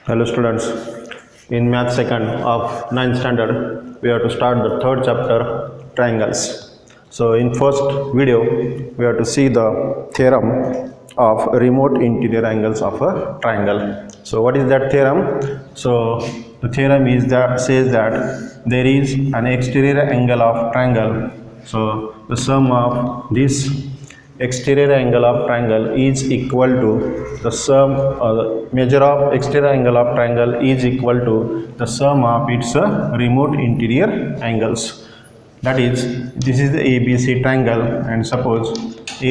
Hello students, in math second of 9th standard we have to start the third chapter triangles. So in first video we have to see the theorem of remote interior angles of a triangle. So what is that theorem? So the theorem is that says that there is an exterior angle of triangle. So the sum of this exterior angle of triangle is equal to the sum the measure of exterior angle of triangle is equal to the sum of its remote interior angles. That is, this is the ABC triangle and suppose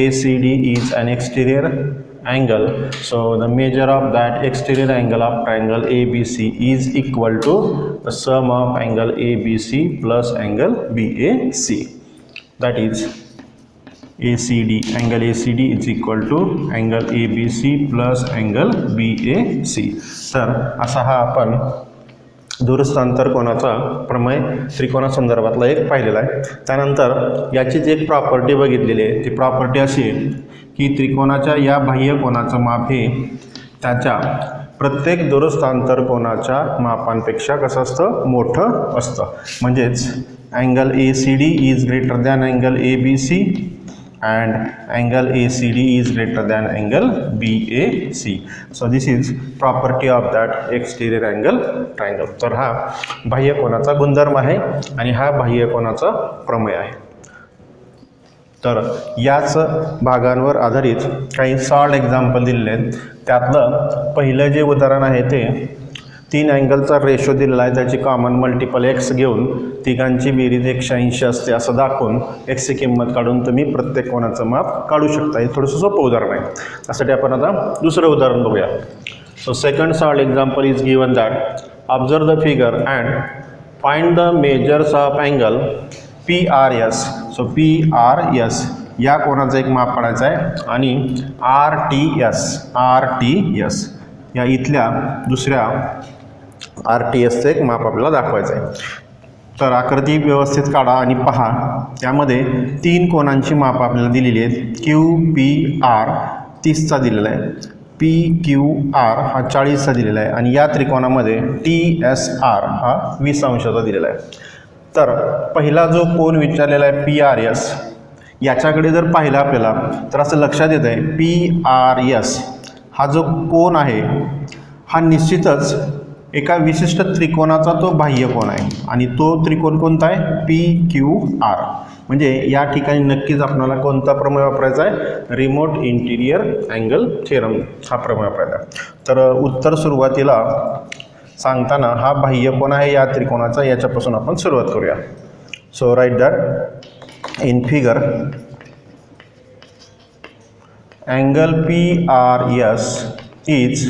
ACD is an exterior angle, so the measure of that exterior angle of triangle ABC is equal to the sum of angle ABC plus angle BAC. That is ACD, angle ACD is equal to angle ABC plus angle BAC. तर असा हा आपण दूरस्थांतर कोनाचा प्रमेय त्रिकोणासंदर्भातला एक पाहिलेला आहे. त्यानंतर याचीच एक प्रॉपर्टी बघितलेली आहे. ती प्रॉपर्टी अशी आहे की त्रिकोणाच्या या बाह्य कोनाचं माप हे त्याच्या प्रत्येक दूरस्थांतर कोनाच्या मापांपेक्षा कसं असतं, मोठं असतं. म्हणजेच angle ACD is greater than angle ABC and angle ACD is greater than angle BAC. So this is property of that exterior angle triangle. तर हा बाह्य कोनाचा गुणधर्म आहे आणि हा बाह्य कोनाचा प्रमेय आहे. तर याच भागांवर आधारित काही सॉल्ड एक्झाम्पल दिलेले आहेत. त्यातलं पहिलं जे उदाहरण आहे ते 3 अँगलचा रेशो दिलेला आहे, त्याची कॉमन मल्टिपल x घेऊन तिघांची बेरीज 180 असते असं दाखवून x ची किंमत काढून तुम्ही प्रत्येक कोणाचं माप काढू शकता. हे थोडंसं सोपं उदाहरण आहे. त्यासाठी आपण आता दुसरं उदाहरण बघूया. So second solved example is given that observe the figure and find the measures of angle PRS. So PRS या कोणाचं एक माप काढायचं आहे आणि RTS या इथल्या दुसऱ्या RTSचं एक माप आपल्याला दाखवायचं आहे. तर आकृती व्यवस्थित काढा आणि पहा. त्यामध्ये 3 कोनांची माप आपल्याला दिलेली आहेत. QPR 30चा दिलेला आहे, PQR हा 40चा दिलेला आहे आणि या त्रिकोणामध्ये TSR हा 20 अंशाचा दिलेला आहे. तर पहिला जो कोन विचारलेला आहे PRS, याच्याकडे जर पाहिलं आपल्याला तर असं लक्षात येत आहे PRS हा जो कोन आहे हा निश्चितच एका विशिष्ट त्रिकोणाचा तो बाह्य कोन आहे आणि तो त्रिकोण कोणता आहे, PQR. म्हणजे या ठिकाणी नक्कीच आपल्याला कोणता प्रमेय वापरायचा आहे, रिमोट इंटिरियर अँगल थेरम हा प्रमेय वापरायचा आहे. तर उत्तर सुरुवातीला सांगताना हा बाह्य कोन आहे या त्रिकोणाचा, याच्यापासून आपण सुरुवात करूया. So write that in figure angle PRS is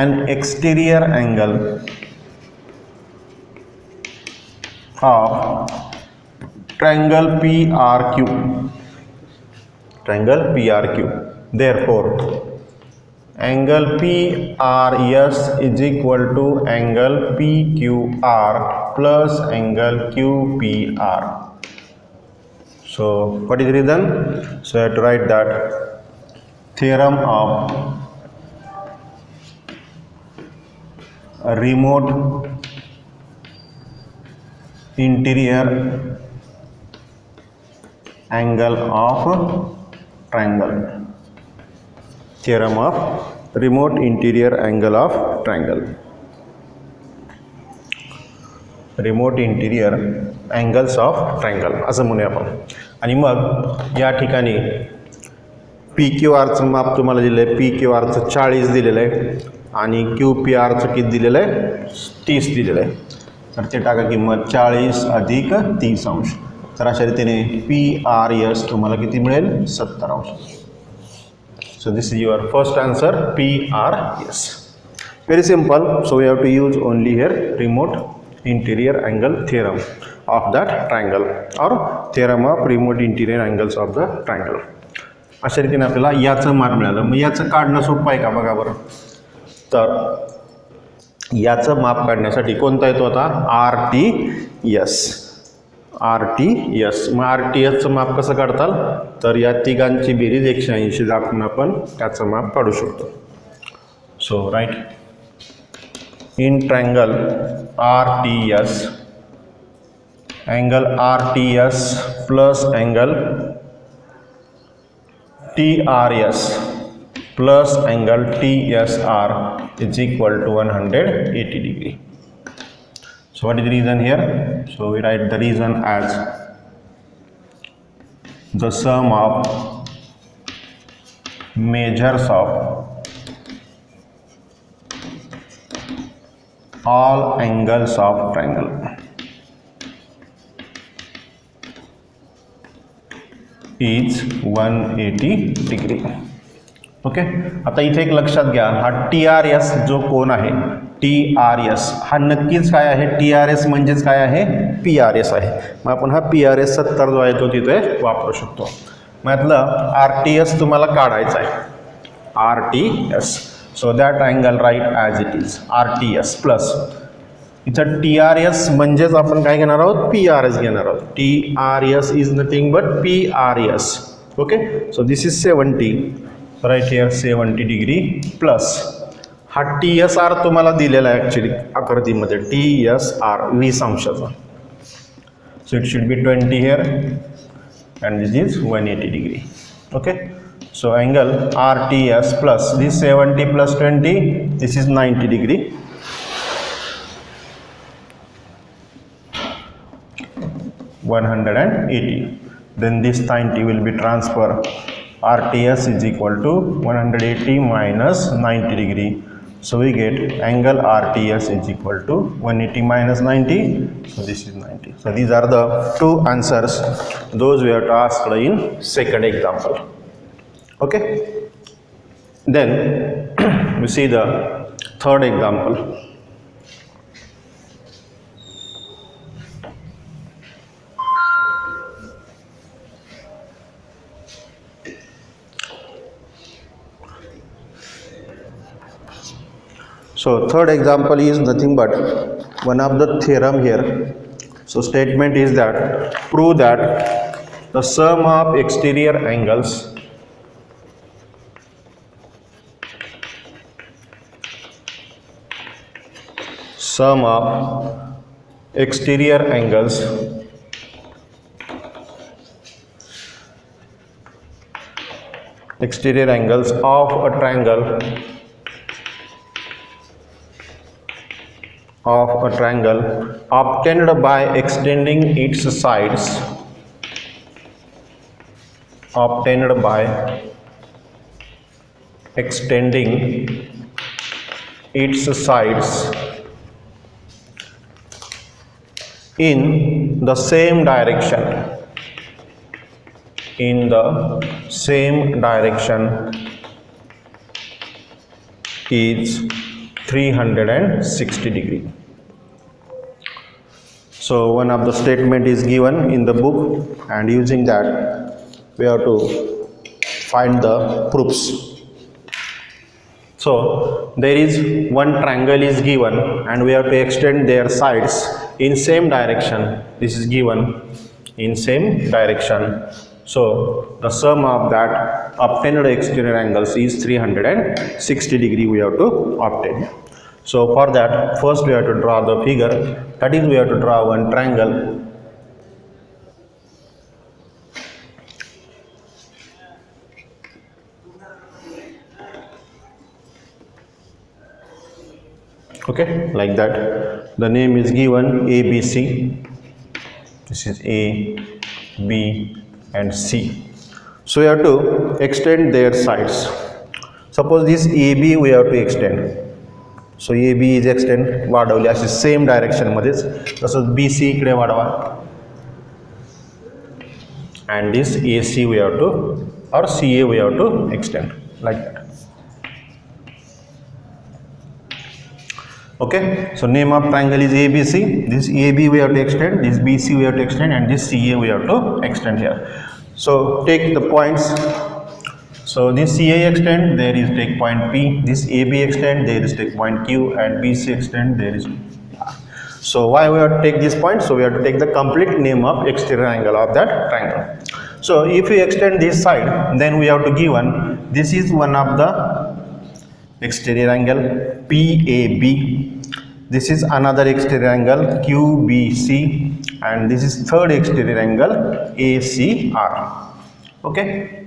an exterior angle of triangle PRQ. Therefore, angle PRS is equal to angle PQR plus angle QPR. So what is the reason? So I have to write that theorem of a remote interior angle of triangle. Theorem of remote interior angle of triangle. Remote interior angles of triangle असं म्हणूया आपण. आणि मग या ठिकाणी PQRचं माप तुम्हाला दिलं आहे, PQRचं 40 दिलेलं आहे आणि QPRचं किती दिलेलं आहे, 30 दिलेलं आहे. तर ते टाका किंमत 40 अधिक 30 अंश. तर अशा रीतीने PRS तुम्हाला किती मिळेल, 70 अंश. So this is your first answer, PRS. Very simple. So we have to use only here remote interior angle theorem of that triangle or theorem of remote interior angles of the triangle. अशा रीतीने आपल्याला याचं माप मिळालं. मग याचं काढणं सोपं आहे का बघा बरं. तर याचं माप काढण्यासाठी कोणता येतो आता, RTS. मग RTS चं माप कसं काढताल, तर या तिघांची बेरीज 180 दाखवून आपण त्याचं माप काढू शकतो. सो right in triangle RTS, angle RTS plus angle TRS plus angle TSR is equal to 180 degree. So what is the reason here? So we write the reason as the sum of measures of all angles of triangle is 180 degree. Okay, आता इथे एक लक्षात घ्या, हा TRS जो कोन आहे TRS हा नक्कीच काय आहे, TRS म्हणजेच काय आहे, PRS आहे. मग आपण हा PRS 70 जो आहे तो तिथे वापरू शकतो. मग यातलं RTS तुम्हाला काढायचा आहे, RTS. So that angle right as it is RTS plus इथं TRS म्हणजेच आपण काय घेणार आहोत, PRS घेणार आहोत. TRS is nothing but PRS. Okay, so this is 70. Right here 70 degree plus हा TSR तुम्हाला दिलेला आहे ॲक्च्युली आकृतीमध्ये, TSR 20 अंशाचा. So it should be 20 here and this is 180 degree. Okay, so angle RTS plus this 70 plus 20 this is 90 degree. 180. Then this 90 will be transferred. RTS is equal to 180 minus 90 degree. So we get angle RTS is equal to 180 minus 90. So this is 90. So these are the two answers those we have to ask in second example. Okay. Then we see the third example. So third example is nothing but one of the theorem here. So statement is that prove that the sum of exterior angles of a triangle obtained by extending its sides in the same direction is 360 degree. So one of the statement is given in the book, and using that we have to find the proofs. So there is one triangle is given and we have to extend their sides in same direction. This is given in same direction. So the sum of that obtained exterior angles is 360 degree we have to obtain. So for that first we have to draw the figure, that is we have to draw one triangle. Okay, like that. The name is given ABC. This is A, B and C. So we have to extend their sides. Suppose this AB we have to extend. So AB is extend वाढवली अशी same direction मध्येच, तसंच BC इकडे वाढवा and this AC we have to or CA we have to extend like that. Okay, so name of triangle is ABC. This AB we have to extend, this BC we have to extend and this CA we have to extend here. So take the points. So this CA extend, there is take point P, this AB extend, there is take point Q and BC extend, there is R. So why we have to take this point? So we have to take the complete name of exterior angle of that triangle. So if we extend this side, then we have to give one, this is one of the exterior angle PAB this is another exterior angle QBC and this is third exterior angle ACR. Okay,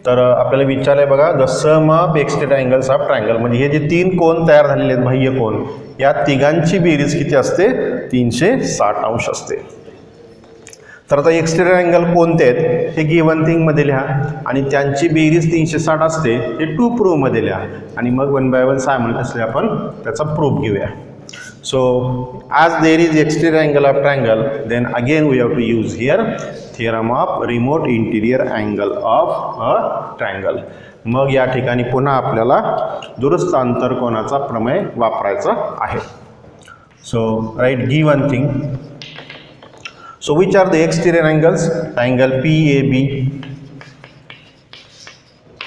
तर आपल्याला विचारलंय बघा the sum of exterior angles of triangle, म्हणजे हे जे तीन कोन तयार झालेले आहेत बाह्य कोन, या तिघांची बेरीज किती असते 360 अंश असते. तर आता एक्सटेरियर अँगल कोणते आहेत हे गिवन थिंग मध्ये लिहा आणि त्यांची बेरीज 360 असते हे टू प्रूव्ह मध्ये लिहा आणि मग 1 by 1 सायमल्टेनियसली आपण त्याचा प्रूफ घेऊया. So as there is exterior angle of triangle, then again we have to use here theorem of remote interior angle of a triangle. मग या ठिकाणी पुन्हा आपल्याला दुरुस्त अंतरकोनाचा प्रमेय वापरायचा आहे. So write given thing. So which are the exterior angles? Angle PAB,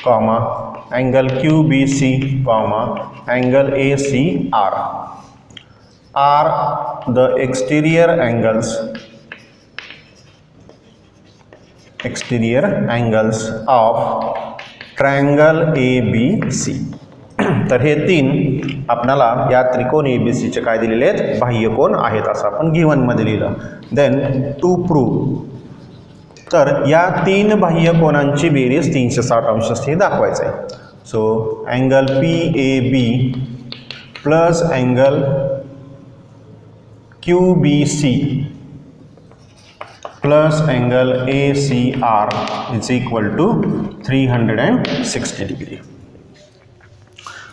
comma angle QBC, comma angle ACR are the exterior angles of triangle ABC. तर हे तीन आपल्याला या त्रिकोण ABC चे काय दिलेले आहेत बाह्य कोन आहेत असं आपण गिवन मध्ये लिहिलं. देन टू प्रूव्ह, तर या तीन बाह्य कोनांची बेरीज 360 अंश असते हे दाखवायचं आहे. सो angle PAB plus angle QBC plus angle ACR is equal to 360 degree.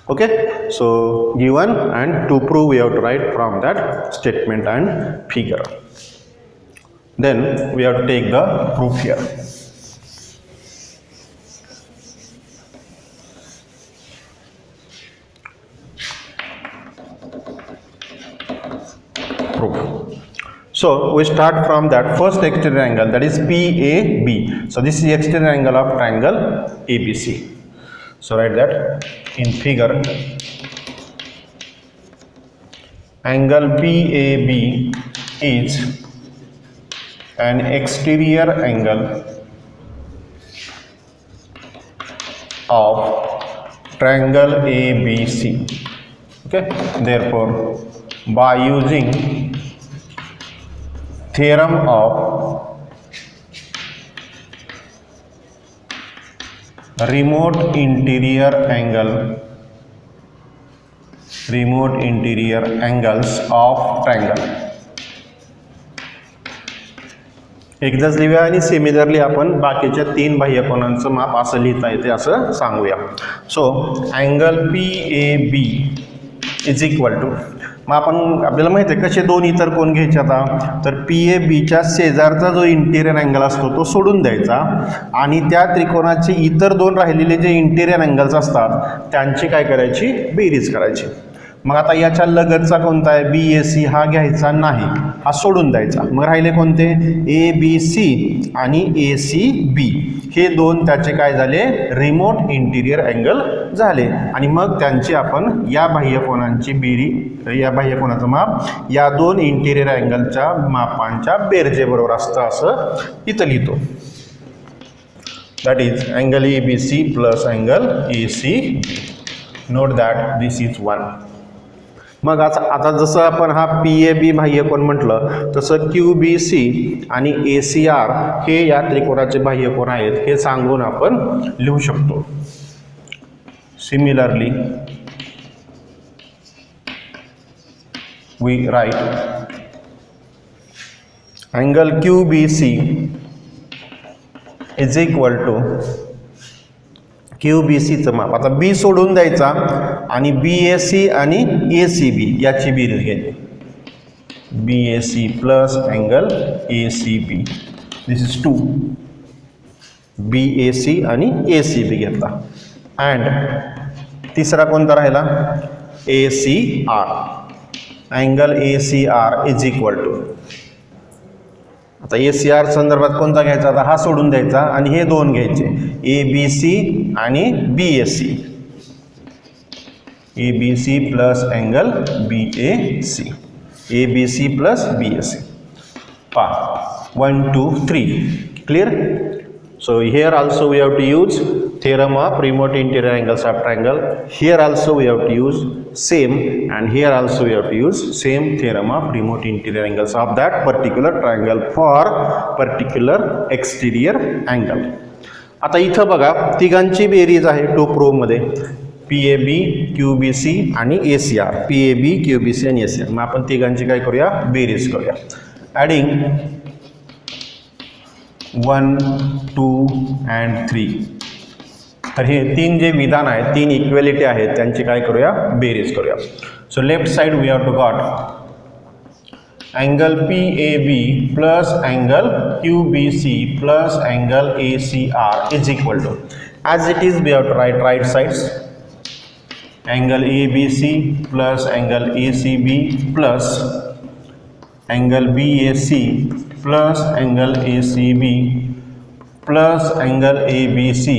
Okay, so given and to prove we have to write from that statement and figure. Then we have to take the proof here. So we start from that first exterior angle, that is PAB. So this is the exterior angle of triangle ABC. So write that in figure. Angle PAB is an exterior angle of triangle ABC. Okay, therefore by using theorem of remote interior angles of triangle, एकदाच लिहूया आणि similarly आपण बाकीच्या तीन बाह्य कोनांचं माप असं लिहिता येते असं सांगूया. So angle PAB is equal to, मग आपण आपल्याला माहिती आहे कसे दोन इतर कोन घ्यायचे आता, तर PABच्या शेजारचा जो इंटिरियर अँगल असतो तो सोडून द्यायचा आणि त्या त्रिकोणाचे इतर दोन राहिलेले जे इंटिरियर अँगल्स असतात त्यांची काय करायची बेरीज करायची. मग आता याच्या लगतचा कोणता आहे BAC, हा घ्यायचा नाही, हा सोडून द्यायचा. मग राहिले कोणते ABC आणि ACB, हे दोन त्याचे काय झाले रिमोट इंटिरियर अँगल झाले आणि मग त्यांची आपण या बाह्य कोनांची या बाह्य कोनाचं माप या दोन इंटिरियर अँगलच्या मापांच्या बेरजेबरोबर असतं असं इथं लिहितो. That is angle ABC plus angle ACB. Note that this is 1. मग आता जसं आपण हा PAB बाह्य कोन म्हटलं तसं QBC आणि ACR हे या त्रिकोणाचे बाह्य कोन आहेत हे सांगून आपण लिहू शकतो. Similarly we write angle QBC is equal to QBC चं माप आता B सोडून द्यायचा आणि BAC आणि ACB याची बेरीज घ्यायची. BAC plus angle ACB, this is 2. BAC आणि ACB घेतला अँड तिसरा कोणता राहिला ACR. Angle ACR is equal to, आता ACR संदर्भात कोणता घ्यायचा, आता हा सोडून द्यायचा आणि हे दोन घ्यायचे ABC आणि BAC. ABC plus angle BAC, ABC plus BAC. 1 2 3 clear. So here also we have to use theorem of remote interior angles of triangle. Here also we have to use same, and here also we have to use same theorem of remote interior angles of that particular triangle for particular exterior angle. आता इथं बघा तिघांची berries आहे top row मध्ये PAB, QBC आणि ACR. PAB, QBC आणि ACR. मग आपण तिघांची काय करूया, बेरीज करूया. Adding 1, 2 and 3. तर हे तीन जे विधान आहेत, तीन इक्वेलिटी आहेत, त्यांची काय करूया, बेरीज करूया. So left side we have to got angle PAB plus angle QBC plus angle ACR is equal to, as it is we have to write right sides, angle ABC plus angle ACB plus angle BAC plus angle ACB plus angle ABC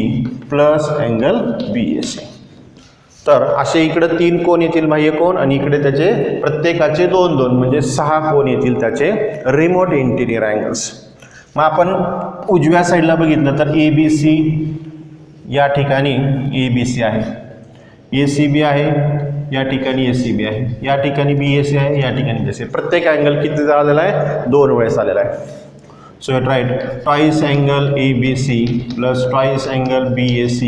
plus angle BAC. तर असे इकडे तीन कोण येतील बाह्य कोण, आणि इकडे त्याचे प्रत्येकाचे दोन दोन म्हणजे 6 कोण येतील त्याचे रिमोट इंटिरियर अँगल्स. मग आपण उजव्या साईडला बघितलं तर ABC या ठिकाणी ABC आहे, ACB आहे या ठिकाणी, ACB आहे या ठिकाणी, BAC आहे या ठिकाणी BAC. प्रत्येक अँगल किती झालेला आहे, 2 वेळेस आलेला आहे. So you write twice angle ABC plus twice angle BAC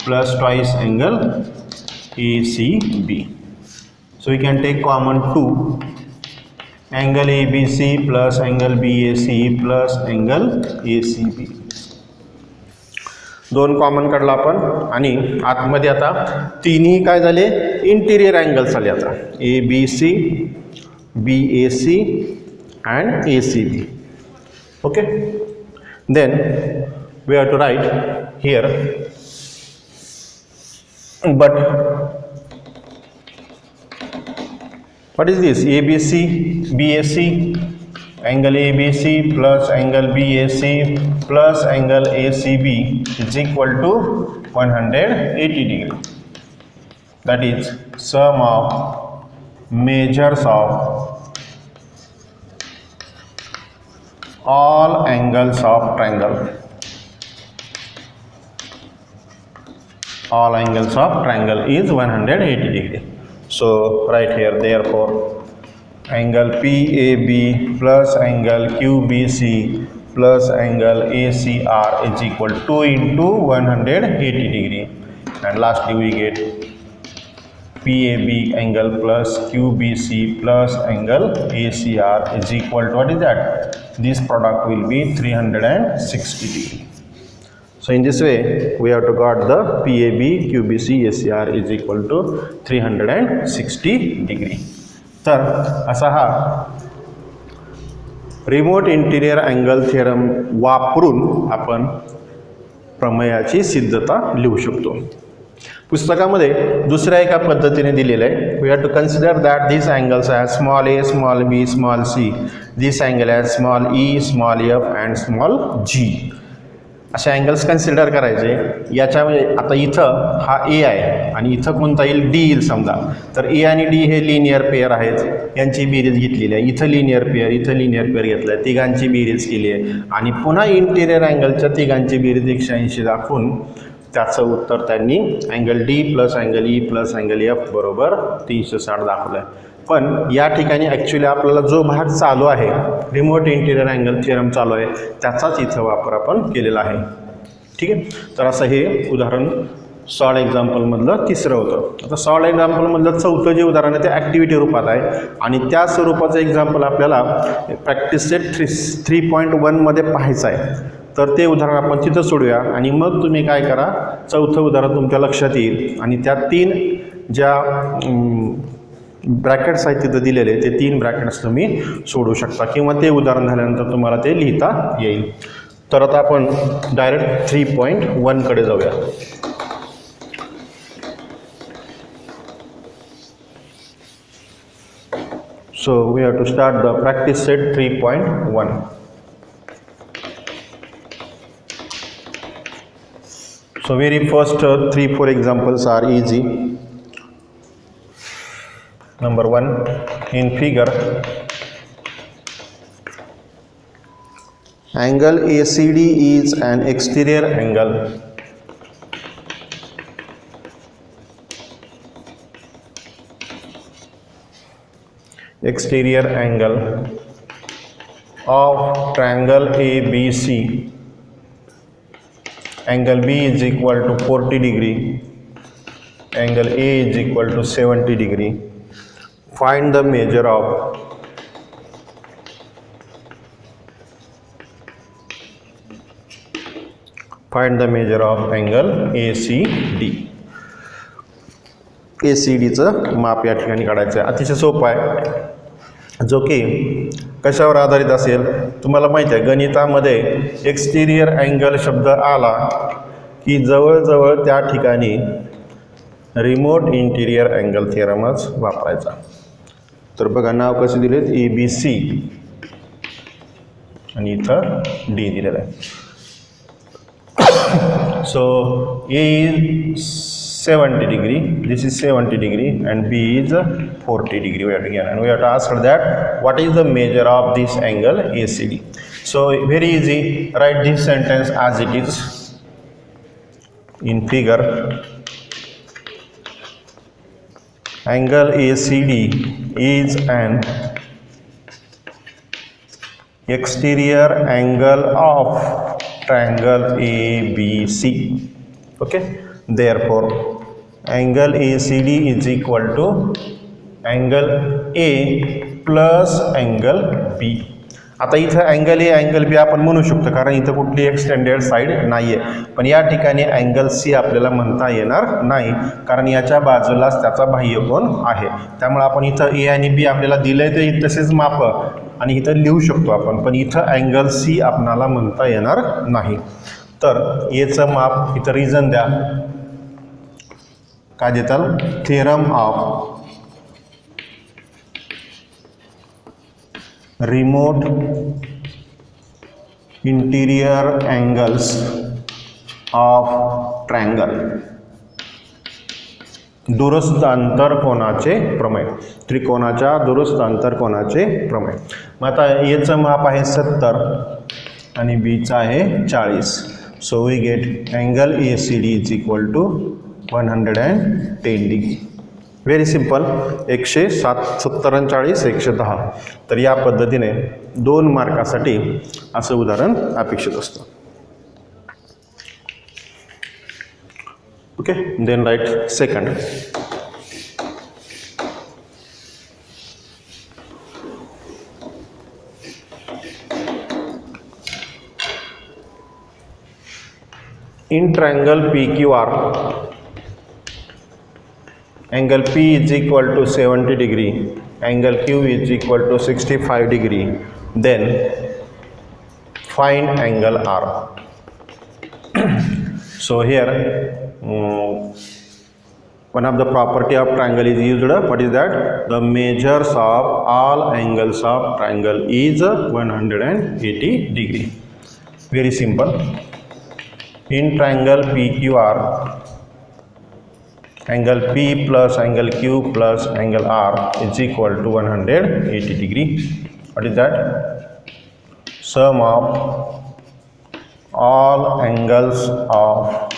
plus twice angle ACB. So we can take common 2, angle ABC plus angle BAC plus angle ACB. दोन कॉमन काढला आपण, आणि आतमध्ये आता तिन्ही काय झाले, इंटिरियर अँगल्स आले. आता ABC, BAC and ACB. Okay, then we have to write here, but what is this, ABC, BAC, angle ABC plus angle BAC plus angle ACB is equal to 180 degree. That is sum of measures of all angles of triangle. All angles of triangle is 180 degree. So right here, therefore angle PAB plus angle QBC plus angle ACR is equal to 2 into 180 degree, and lastly we get PAB angle plus QBC plus angle ACR is equal to, what is that? This product will be 360 degree. So in this way we have to got the PAB, QBC, ACR is equal to 360 degree. तर असा हा remote interior angle theorem वापरून आपण प्रमेयाची सिद्धता लिहू शकतो. पुस्तकामध्ये दुसऱ्या एका पद्धतीने दिलेलं आहे. We have to consider that this angles as small a, small b, small c. This angle as small e, small f and small g. असे अँगल्स कन्सिडर करायचे. याच्यामध्ये आता इथं हा ए आहे आणि इथं कोणता येईल, डी येईल समजा. तर ए आणि डी हे लिनियर पेअर आहेत, यांची बेरीज घेतलेली आहे. इथं लिनियर पेअर, इथं लिनियर पेअर घेतलं आहे, तिघांची बेरीज केली आहे, आणि पुन्हा इंटिरियर अँगलच्या तिघांची बेरीज 180 दाखवून त्याचं उत्तर त्यांनी angle D plus angle E plus angle F बरोबर 360 दाखवलं आहे. पण या ठिकाणी ॲक्च्युली आपल्याला जो भाग चालू आहे, रिमोट इंटिरियर अँगल थिअरम चालू आहे, त्याचाच इथं वापर आपण केलेला आहे. ठीक आहे. तर असं हे उदाहरण सॉल्ड एक्झाम्पलमधलं तिसरं होतं. आता सॉल्ड एक्झाम्पलमधलं चौथं जे उदाहरण आहे ते ॲक्टिव्हिटी रूपात आहे, आणि त्या स्वरूपाचं एक्झाम्पल आपल्याला प्रॅक्टिस सेट 3.1मध्ये पाहायचं आहे. तर ते उदाहरण आपण तिथं सोडूया, आणि मग तुम्ही काय करा, चौथं उदाहरण तुमच्या लक्षात येईल, आणि त्या 3 ज्या ब्रॅकेट्स आहेत तिथं दिलेले, ते 3 ब्रॅकेट्स तुम्ही सोडू शकता, किंवा ते उदाहरण झाल्यानंतर तुम्हाला ते लिहिता येईल. तर आता आपण डायरेक्ट 3.1 कडे जाऊया. So we have to start the practice set 3.1. So very first 3-4 examples are easy. Number 1, in figure Angle ACD is an exterior angle. Exterior angle of triangle ABC. Angle B is equal to 40 degree. Angle A is equal to 70 degree. Find the measure of angle ACD. ACDचं माप या ठिकाणी काढायचं आहे. अतिशय सोपं आहे, जो की कशावर आधारित असेल तुम्हाला माहिती आहे. गणितामध्ये एक्सटिरियर अँगल शब्द आला की जवळजवळ त्या ठिकाणी रिमोट इंटिरियर अँगल थिअरमच वापरायचा. तर बघा नाव कसे दिलेत, ABC आणि इथं D दिलेलं आहे. So A is 70 degree, this is 70 degree and B is 40 degree. We have to get, and we have to ask that what is the measure of this angle ACD. So very easy, write this sentence as it is in figure. Angle ACD is an exterior angle of triangle ABC. Okay, therefore angle ACD is equal to angle A plus angle B. आता इथं angle A angle B आपण म्हणू शकतो, कारण इथं कुठली extended side नाही आहे. पण या ठिकाणी अँगल सी आपल्याला म्हणता येणार नाही, कारण याच्या बाजूलाच त्याचा बाह्यकोन आहे. त्यामुळे आपण इथं ए आणि बी आपल्याला दिलं आहे ते तसेच माप आणि इथं लिहू शकतो आपण, पण इथं अँगल सी आपणाला म्हणता येणार नाही. तर एचं माप इथं रिझन द्या, काय देताल, theorem of remote interior angles of triangle. दूरस्थ अंतरकोनाचे प्रमेय, त्रिकोणाच्या दूरस्थ अंतरकोनाचे प्रमेय. मग आता याचं माप आहे 70 आणि बीचं आहे 40. So we get angle ACD is equal to 110 degree. Very simple, 170 आणि 40 110. तर या पद्धतीने 2 मार्कासाठी असं उदाहरण अपेक्षित असतं. Okay, then right second. In triangle PQR, angle P is equal to 70 degree, angle Q is equal to 65 degree, then find angle R. So here one of the property of triangle is used. What is that? The measures of all angles of triangle is 180 degree. Very simple. In triangle PQR, angle P plus angle Q plus angle R is equal to 180 degree. What is that? Sum of all angles of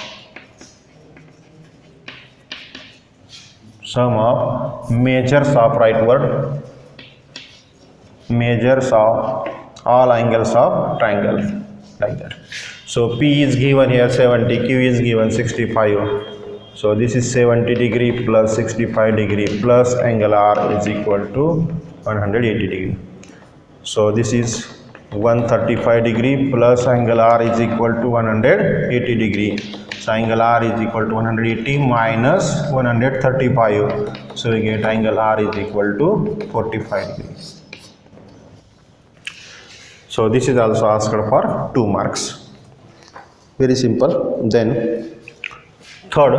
measures of, right word, measures of all angles of triangle, like that. So P is given here 70, Q is given 65. So this is 70 degree plus 65 degree plus angle R is equal to 180 degree. So this is 135 degree plus angle R is equal to 180 degree. So angle R is equal to 180 minus 135. So we get angle R is equal to 45 degrees. So this is also asked for 2 marks. Very simple. Then third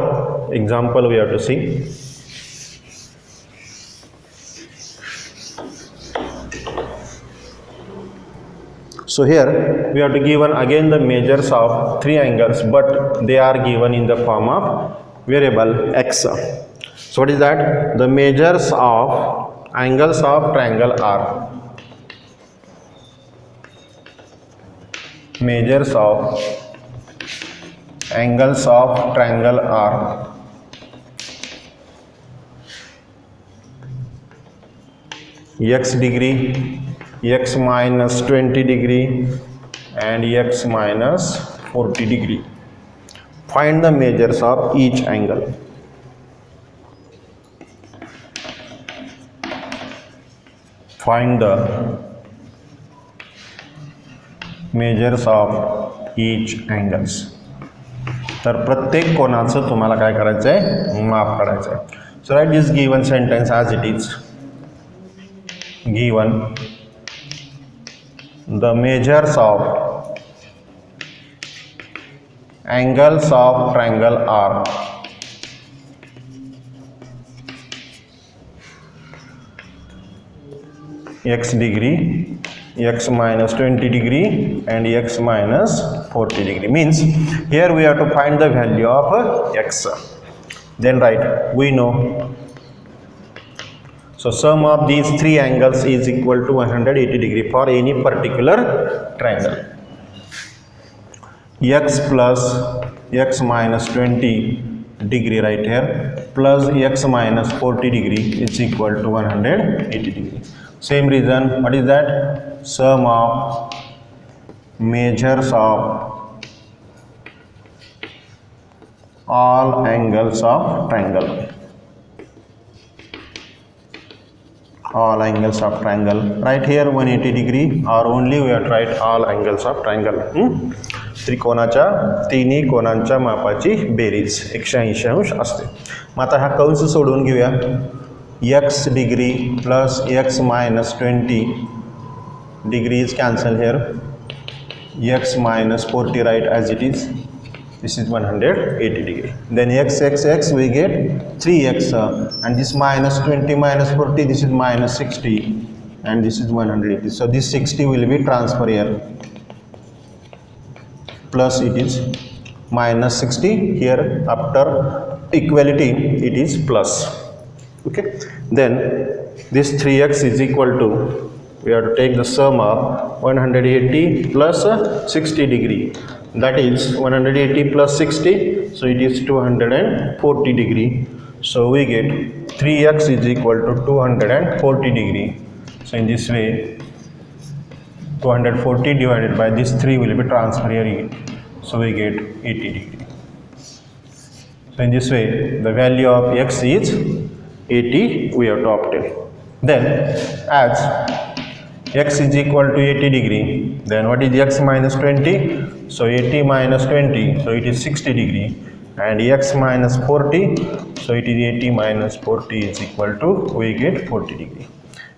example we have to see. So here we have to given again the measures of 3 angles, but they are given in the form of variable x. So what is that? The measures of angles of triangle are measures of angles of triangle are x degree, x minus 20 degree and x minus 40 degree. Find the measures of each angle. Find the measures of each angles. तर प्रत्येक कोणाचं तुम्हाला काय करायचं आहे, माप काढायचं आहे. So write this given sentence as it is. Given the measures of angles of triangle are x degree, x minus 20 degree and x minus 40 degree. Means here we have to find the value of x. Then write, we know, so sum of these three angles is equal to 180 degree for any particular triangle. X plus x minus 20 degree right here plus x minus 40 degree is equal to 180 degree. Same reason, what is that? Sum of measures of all angles of triangle. All angles of triangle. Right here 180 degree or only we have to write all angles of triangle. त्रिकोणाच्या तिन्ही कोणांच्या मापाची berries 180 अंश असते. मग आता हा कंस सोडून घेऊया. x degree plus x minus 20 degree is cancel here. x minus 40 right as it is. This is 180 degree. Then x we get 3x and this minus 20 minus 40, this is minus 60 and this is 180. So this 60 will be transfer here. Plus it is minus 60 here, after equality it is plus. Okay. Then this 3x is equal to, we have to take the sum of 180 plus 60 degree. That is 180 plus 60, so it is 240 degree. So we get 3x is equal to 240 degree. So in this way 240 divided by this 3 will be transferred here. So we get 80 degree. So in this way the value of x is 80 we have to obtain. Then as x is equal to 80 degree, then what is x minus 20? So 80 minus 20, so it is 60 degree, and x minus 40, so it is 80 minus 40 is equal to, we get 40 degree.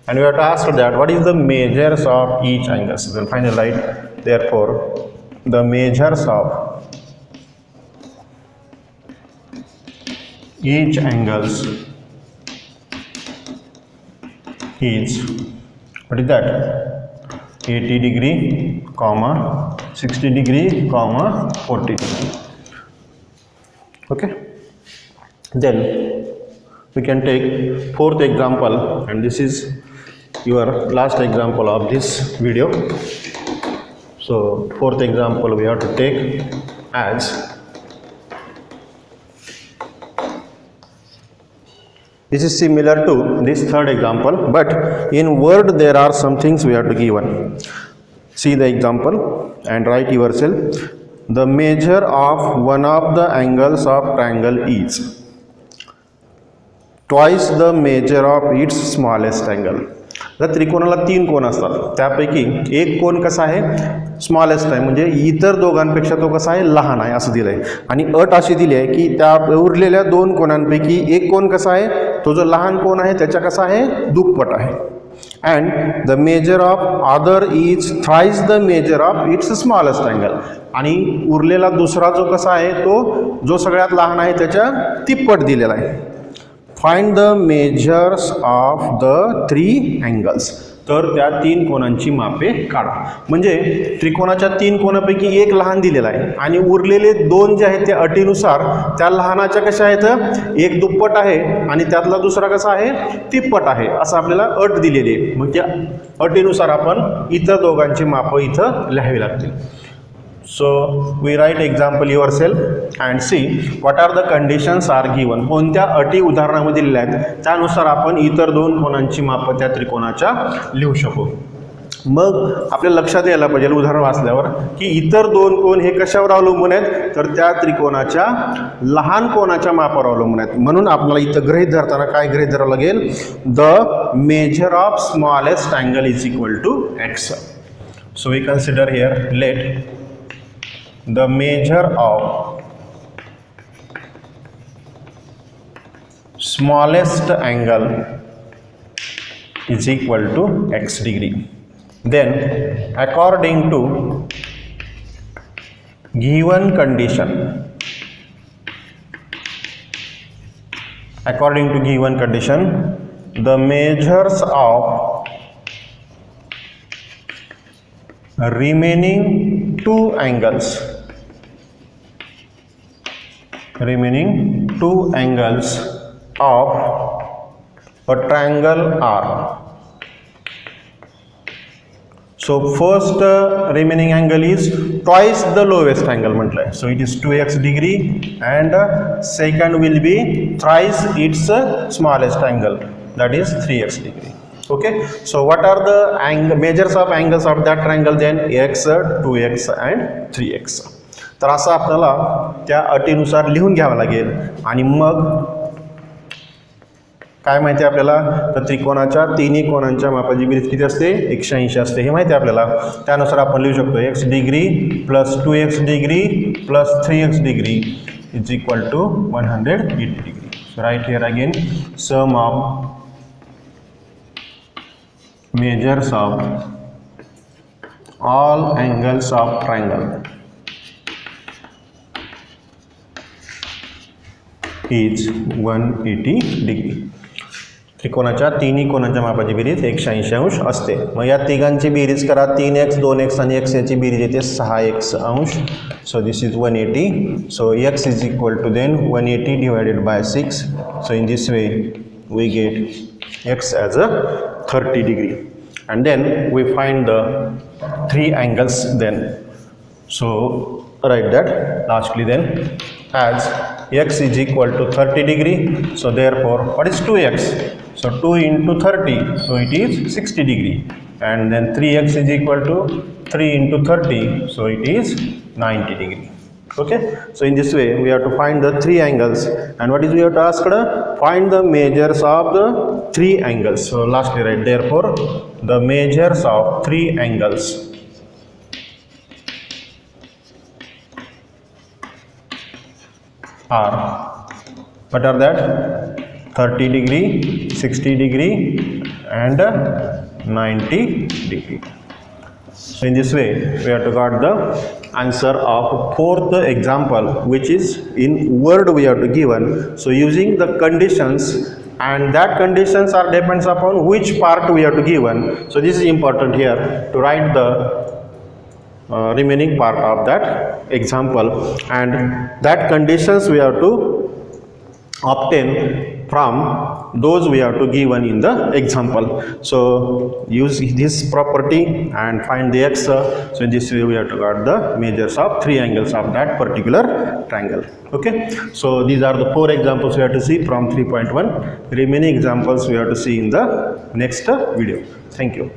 And we have to ask that what is the measures of each angle. So then finally write, therefore the measures of each angles is, what is that, 80 degree, comma 60 degree, comma 40 degree. Okay. Then we can take fourth example, and this is your last example of this video. So fourth example we have to take as, this is similar to this third example, but in word there are some things we have to give one. See the example and write yourself. The measure of one of the angles of triangle is twice the measure of its smallest angle. तर त्रिकोणाला तीन कोण असतात, त्यापैकी एक कोण कसा आहे, smallest आहे, म्हणजे इतर दोघांपेक्षा तो कसा आहे, लहान आहे असं दिलं आहे. आणि अट अशी दिली आहे की त्या उरलेल्या दोन कोणांपैकी एक कोण कसा आहे, तो जो लहान कोण आहे त्याच्या कसा आहे, दुप्पट आहे. And the measure of other is thrice the measure of its smallest angle. आणि उरलेला दुसरा जो कसा आहे तो जो सगळ्यात लहान आहे त्याच्या तिप्पट दिलेला आहे. Find the measures of the three angles. तर त्या तीन कोणांची मापे काढा. म्हणजे त्रिकोणाच्या तीन कोणापैकी एक लहान दिलेला आहे आणि उरलेले दोन जे आहेत त्या अटीनुसार त्या लहानाच्या कशा आहेत, एक दुप्पट आहे आणि त्यातला दुसरा कसा आहे, तिप्पट आहे, असं आपल्याला अट दिलेली आहे. मग त्या अटीनुसार आपण इतर दोघांची मापं इथं लिहावी लागतील. So we write example yourself and see what are the conditions are given. कोणत्या अटी उदाहरणामध्ये दिलेल्या आहेत त्यानुसार आपण इतर दोन कोनांची माप त्या त्रिकोणाच्या लिहू शकू. मग आपल्याला लक्षात यायला पाहिजे उदाहरण वाचल्यावर की इतर दोन कोन हे कशावर अवलंबून आहेत तर त्या त्रिकोणाच्या लहान कोनाच्या मापावर अवलंबून आहेत. म्हणून आपल्याला इथं गृहीत धरताना काय गृहीत धरावं लागेल, the measure of smallest angle is equal to x. So we consider here let the measure of smallest angle is equal to x degree. Then according to given condition, the measures of remaining two angles of a triangle are. So first remaining angle is twice the lowest angle म्हटलंय, so it is 2x degree, and second will be thrice its smallest angle, that is 3x degree. Okay, so what are the measures of angles of that triangle then? x, 2x and 3x. तर असं आपल्याला त्या अटीनुसार लिहून घ्यावं लागेल. आणि मग काय माहिती आहे आपल्याला तर त्रिकोणाच्या तिन्ही कोनांच्या मापाची बेरीज किती असते 180 असते हे माहिती आहे आपल्याला. त्यानुसार आपण लिहू शकतो x degree plus 2x degree plus 3x degree is equal to 180 degree. So right here again sum of measures of all angles of triangle is 180 degree. त्रिकोणाच्या तिन्ही कोनांच्या मापाची बेरीज 180 अंश असते. मग या तिघांची बेरीज करा 3x 2x आणि x याची berries येते 6x अंश. So this is 180. So x is equal to then 180 divided by 6. So in this way we get x as a 30 degree, and then we find the three angles then. So write that lastly then as x is equal to 30 degree. So therefore what is 2x? So 2 into 30, so it is 60 degree, and then 3x is equal to 3 into 30, so it is 90 degree. Okay, so in this way we have to find the three angles, and what is we have to ask, find the measures of the three angles. So lastly right, therefore the measures of three angles are, what are that, 30 degree, 60 degree and 90 degree. So in this way we have to got the answer of fourth example, which is in word we have to given. So using the conditions, and that conditions are depends upon which part we have to given. So this is important here to write the remaining part of that example, and that conditions we have to obtain from those we have to given in the example. So use this property and find the x. So in this way we have to got the measures of three angles of that particular triangle. Okay, so these are the four examples we have to see from 3.1. Remaining examples we have to see in the next video. Thank you.